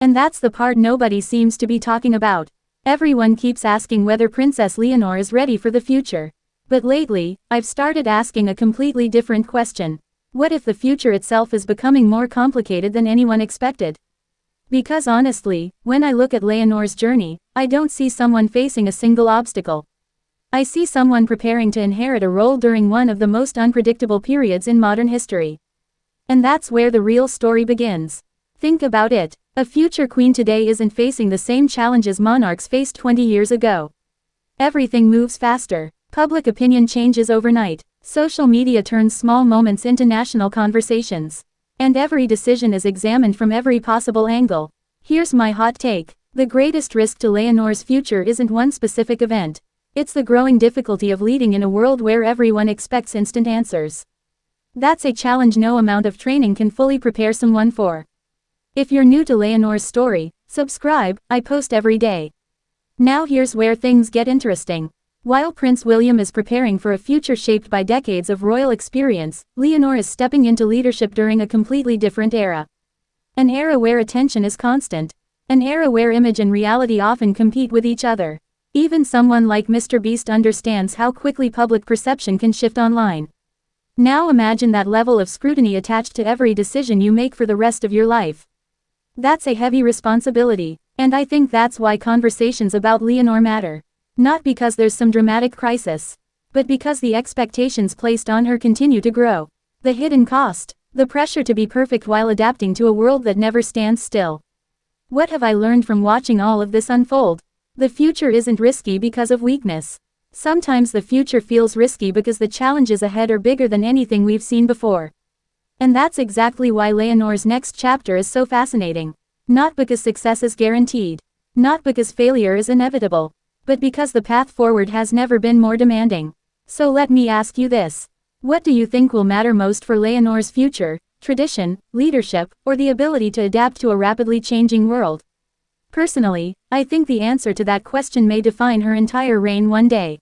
And that's the part nobody seems to be talking about. Everyone keeps asking whether Princess Leonor is ready for the future. But lately, I've started asking a completely different question. What if the future itself is becoming more complicated than anyone expected? Because honestly, when I look at Leonor's journey, I don't see someone facing a single obstacle. I see someone preparing to inherit a role during one of the most unpredictable periods in modern history. And that's where the real story begins. Think about it. A future queen today isn't facing the same challenges monarchs faced 20 years ago. Everything moves faster. Public opinion changes overnight. Social media turns small moments into national conversations. And every decision is examined from every possible angle. Here's my hot take. The greatest risk to Leonor's future isn't one specific event. It's the growing difficulty of leading in a world where everyone expects instant answers. That's a challenge no amount of training can fully prepare someone for. If you're new to Leonor's story, subscribe, I post every day. Now here's where things get interesting. While Prince William is preparing for a future shaped by decades of royal experience, Leonor is stepping into leadership during a completely different era. An era where attention is constant. An era where image and reality often compete with each other. Even someone like Mr. Beast understands how quickly public perception can shift online. Now imagine that level of scrutiny attached to every decision you make for the rest of your life. That's a heavy responsibility, and I think that's why conversations about Leonor matter. Not because there's some dramatic crisis, but because the expectations placed on her continue to grow. The hidden cost, the pressure to be perfect while adapting to a world that never stands still. What have I learned from watching all of this unfold? The future isn't risky because of weakness. Sometimes the future feels risky because the challenges ahead are bigger than anything we've seen before. And that's exactly why Leonor's next chapter is so fascinating. Not because success is guaranteed. Not because failure is inevitable. But because the path forward has never been more demanding. So let me ask you this. What do you think will matter most for Leonor's future? Tradition, leadership, or the ability to adapt to a rapidly changing world? Personally, I think the answer to that question may define her entire reign one day.